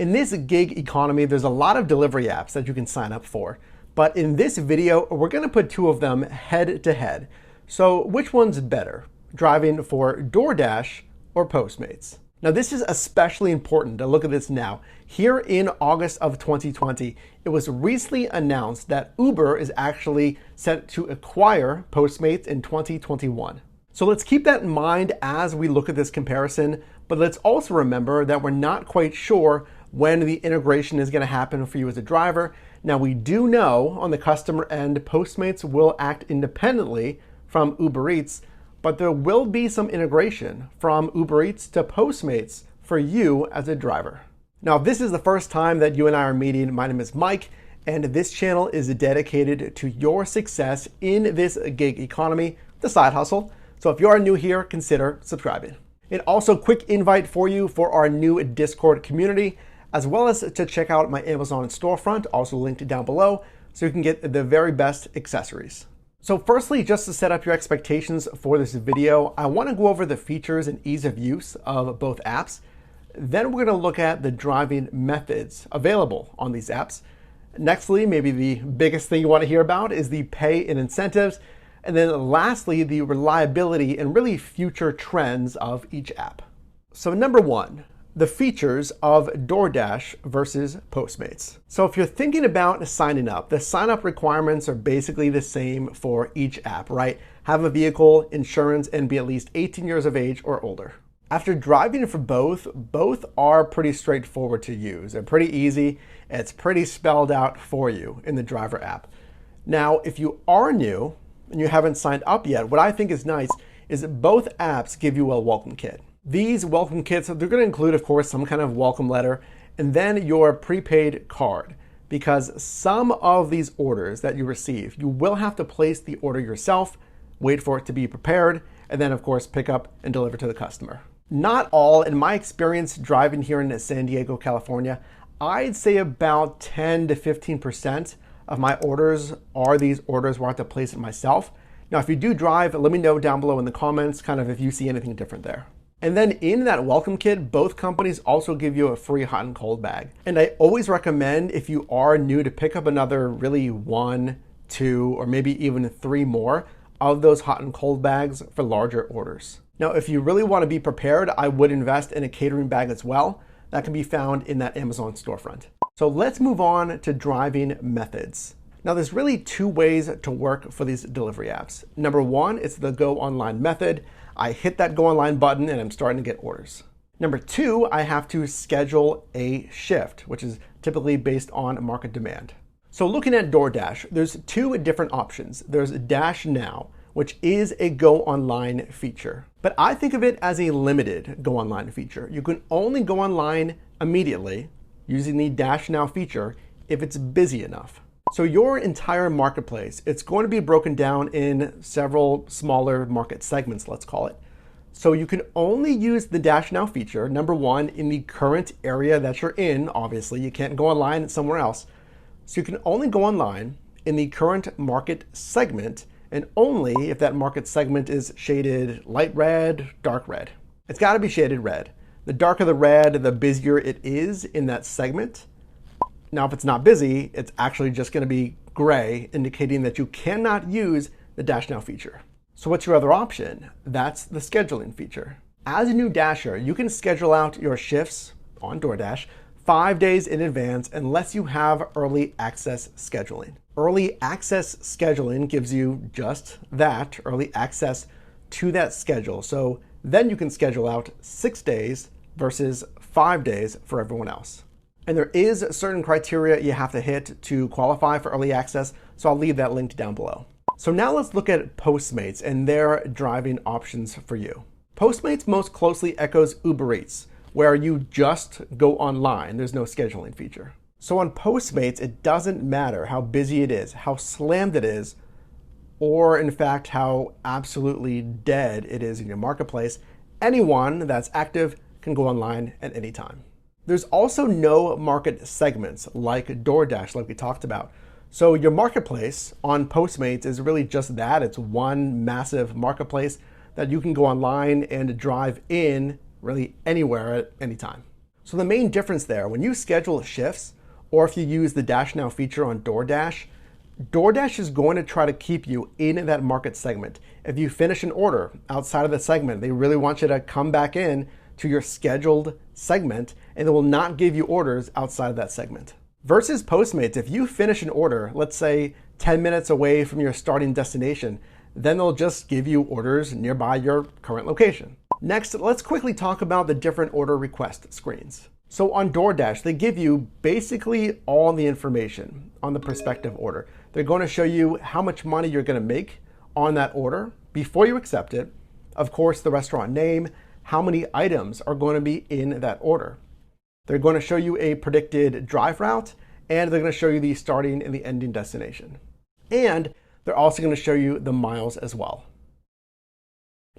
In this gig economy, there's a lot of delivery apps that you can sign up for. But in this video, we're going to put two of them head to head. So which one's better, driving for DoorDash or Postmates? Now this is especially important to look at this now. Here in August of 2020, it was recently announced that Uber is actually set to acquire Postmates in 2021. So let's keep that in mind as we look at this comparison, but let's also remember that we're not quite sure when the integration is going to happen for you as a driver. Now we do know on the customer end, Postmates will act independently from Uber Eats, but there will be some integration from Uber Eats to Postmates for you as a driver. Now, if this is the first time that you and I are meeting, my name is Mike, and this channel is dedicated to your success in this gig economy, the side hustle. So if you are new here, consider subscribing. And also quick invite for you for our new Discord community, as well as to check out my Amazon storefront, also linked down below, so you can get the very best accessories. So firstly, just to set up your expectations for this video, I want to go over the features and ease of use of both apps. Then we're going to look at the driving methods available on these apps. Nextly, maybe the biggest thing you want to hear about is the pay and incentives. And then lastly, the reliability and really future trends of each app. So number one, the features of DoorDash versus Postmates. So if you're thinking about signing up, the sign up requirements are basically the same for each app, right? Have a vehicle, insurance, and be at least 18 years of age or older. After driving for both are pretty straightforward to use. They're pretty easy. It's pretty spelled out for you in the driver app. Now, if you are new and you haven't signed up yet, what I think is nice is that both apps give you a welcome kit. These welcome kits, they're going to include, of course, some kind of welcome letter and then your prepaid card, because some of these orders that you receive, you will have to place the order yourself, wait for it to be prepared, and then, of course, pick up and deliver to the customer. Not all, in my experience driving here in San Diego, California, I'd say about 10 to 15% of my orders are these orders where I have to place it myself. Now, if you do drive, let me know down below in the comments, kind of if you see anything different there. And then in that welcome kit, both companies also give you a free hot and cold bag. And I always recommend, if you are new, to pick up another really 1, 2, or maybe even 3 more of those hot and cold bags for larger orders. Now, if you really want to be prepared, I would invest in a catering bag as well. That can be found in that Amazon storefront. So let's move on to driving methods. Now, there's really 2 ways to work for these delivery apps. Number 1, it's the go online method. I hit that go online button and I'm starting to get orders. Number 2, I have to schedule a shift, which is typically based on market demand. So looking at DoorDash, there's 2 different options. There's Dash Now, which is a go online feature, but I think of it as a limited go online feature. You can only go online immediately using the Dash Now feature if it's busy enough. So your entire marketplace, it's going to be broken down in several smaller market segments, let's call it. So you can only use the Dash Now feature, number 1, in the current area that you're in. Obviously, you can't go online somewhere else. So you can only go online in the current market segment, and only if that market segment is shaded light red, dark red. It's got to be shaded red. The darker the red, the busier it is in that segment. Now, if it's not busy, it's actually just going to be gray, indicating that you cannot use the Dash Now feature. So what's your other option? That's the scheduling feature. As a new Dasher, you can schedule out your shifts on DoorDash 5 days in advance unless you have early access scheduling. Early access scheduling gives you just that, early access to that schedule. So then you can schedule out 6 days versus 5 days for everyone else. And there is certain criteria you have to hit to qualify for early access, so I'll leave that linked down below. So now let's look at Postmates and their driving options for you. Postmates most closely echoes Uber Eats, where you just go online. There's no scheduling feature. So on Postmates, it doesn't matter how busy it is, how slammed it is, or in fact, how absolutely dead it is in your marketplace. Anyone that's active can go online at any time. There's also no market segments like DoorDash, like we talked about. So your marketplace on Postmates is really just that. It's one massive marketplace that you can go online and drive in really anywhere at any time. So the main difference there, when you schedule shifts, or if you use the Dash Now feature on DoorDash, DoorDash is going to try to keep you in that market segment. If you finish an order outside of the segment, they really want you to come back in to your scheduled segment, and they will not give you orders outside of that segment. Versus Postmates, if you finish an order, let's say 10 minutes away from your starting destination, then they'll just give you orders nearby your current location. Next, let's quickly talk about the different order request screens. So on DoorDash, they give you basically all the information on the prospective order. They're going to show you how much money you're going to make on that order before you accept it. Of course, the restaurant name, how many items are going to be in that order. They're going to show you a predicted drive route, and they're going to show you the starting and the ending destination. And they're also going to show you the miles as well.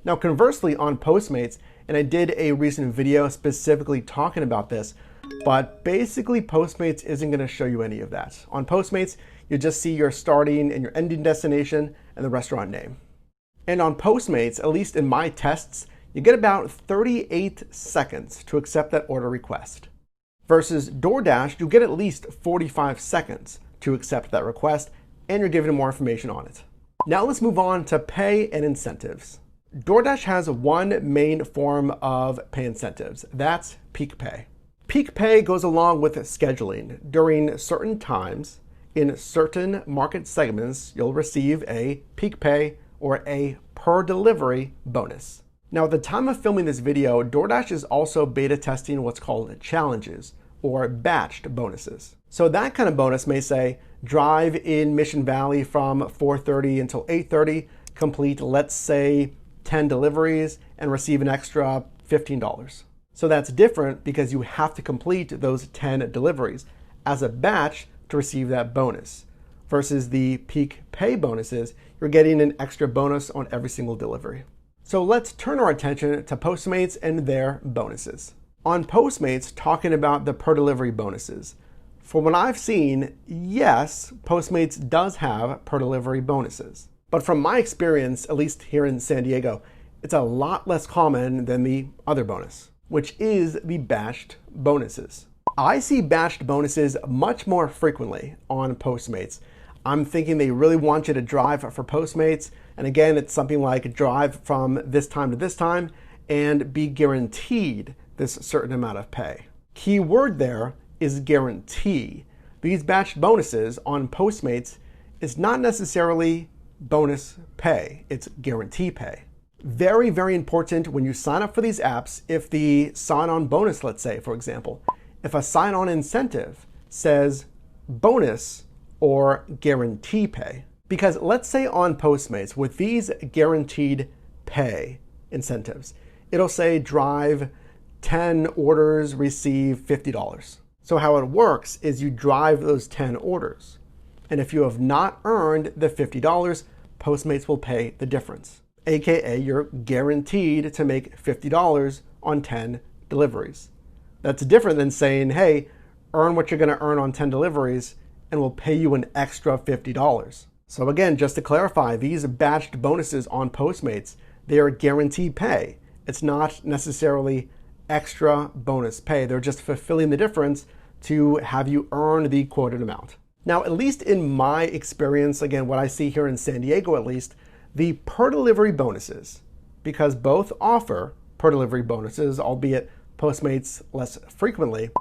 Now, conversely, on Postmates, and I did a recent video specifically talking about this, but basically Postmates isn't going to show you any of that. On Postmates, you just see your starting and your ending destination and the restaurant name. And on Postmates, at least in my tests, you get about 38 seconds to accept that order request. Versus DoorDash, you get at least 45 seconds to accept that request, and you're given more information on it. Now let's move on to pay and incentives. DoorDash has one main form of pay incentives. That's peak pay. Peak pay goes along with scheduling. During certain times, in certain market segments, you'll receive a peak pay or a per delivery bonus. Now, at the time of filming this video, DoorDash is also beta testing what's called challenges or batched bonuses. So that kind of bonus may say, drive in Mission Valley from 4:30 until 8:30, complete, let's say, 10 deliveries and receive an extra $15. So that's different because you have to complete those 10 deliveries as a batch to receive that bonus. Versus the peak pay bonuses, you're getting an extra bonus on every single delivery. So let's turn our attention to Postmates and their bonuses. On Postmates, talking about the per delivery bonuses. From what I've seen, yes, Postmates does have per delivery bonuses. But from my experience, at least here in San Diego, it's a lot less common than the other bonus, which is the batched bonuses. I see batched bonuses much more frequently on Postmates. I'm thinking they really want you to drive for Postmates. And again, it's something like drive from this time to this time and be guaranteed this certain amount of pay. Key word there is guarantee. These batched bonuses on Postmates is not necessarily bonus pay, it's guarantee pay. Very, very important when you sign up for these apps, if the sign-on bonus, let's say, for example, if a sign-on incentive says bonus or guarantee pay. Because let's say on Postmates, with these guaranteed pay incentives, it'll say drive 10 orders, receive $50. So how it works is you drive those 10 orders. And if you have not earned the $50, Postmates will pay the difference. AKA, you're guaranteed to make $50 on 10 deliveries. That's different than saying, hey, earn what you're going to earn on 10 deliveries and we'll pay you an extra $50. So again, just to clarify, these batched bonuses on Postmates, they are guaranteed pay. It's not necessarily extra bonus pay. They're just fulfilling the difference to have you earn the quoted amount. Now, at least in my experience, again, what I see here in San Diego at least, the per delivery bonuses, because both offer per delivery bonuses, albeit Postmates less frequently,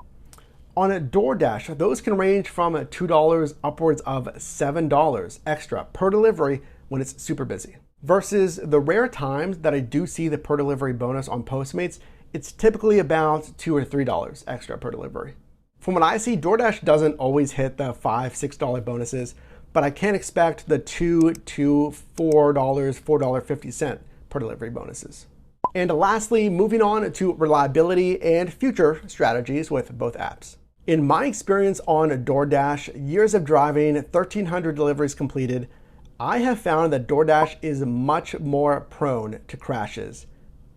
on a DoorDash, those can range from $2 upwards of $7 extra per delivery when it's super busy. Versus the rare times that I do see the per delivery bonus on Postmates, it's typically about $2 or $3 extra per delivery. From what I see, DoorDash doesn't always hit the $5, $6 bonuses, but I can expect the $2 to $4, $4.50 per delivery bonuses. And lastly, moving on to reliability and future strategies with both apps. In my experience on DoorDash, years of driving, 1,300 deliveries completed, I have found that DoorDash is much more prone to crashes,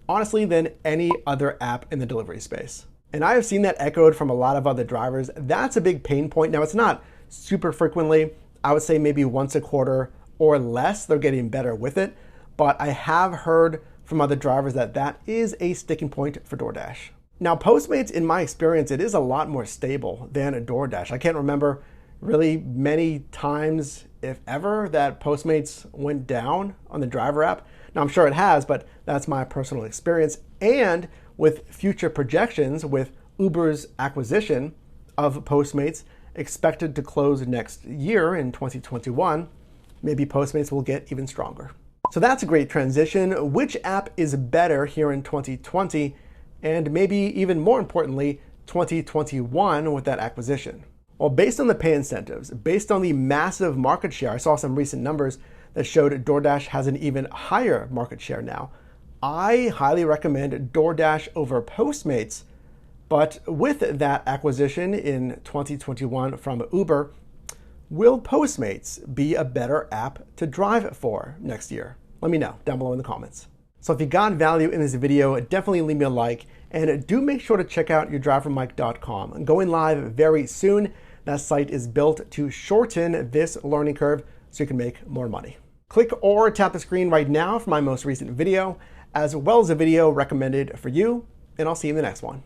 honestly, than any other app in the delivery space. And I have seen that echoed from a lot of other drivers. That's a big pain point. Now, it's not super frequently. I would say maybe once a quarter or less. They're getting better with it. But I have heard from other drivers that that is a sticking point for DoorDash. Now, Postmates, in my experience, it is a lot more stable than a DoorDash. I can't remember really many times, if ever, that Postmates went down on the driver app. Now, I'm sure it has, but that's my personal experience. And with future projections, with Uber's acquisition of Postmates expected to close next year in 2021, maybe Postmates will get even stronger. So that's a great transition. Which app is better here in 2020? And maybe even more importantly, 2021 with that acquisition? Well, based on the pay incentives, based on the massive market share, I saw some recent numbers that showed DoorDash has an even higher market share now. I highly recommend DoorDash over Postmates, but with that acquisition in 2021 from Uber, will Postmates be a better app to drive for next year? Let me know down below in the comments. So if you got value in this video, definitely leave me a like, and do make sure to check out yourdrivermike.com. I'm going live very soon. That site is built to shorten this learning curve so you can make more money. Click or tap the screen right now for my most recent video, as well as a video recommended for you, and I'll see you in the next one.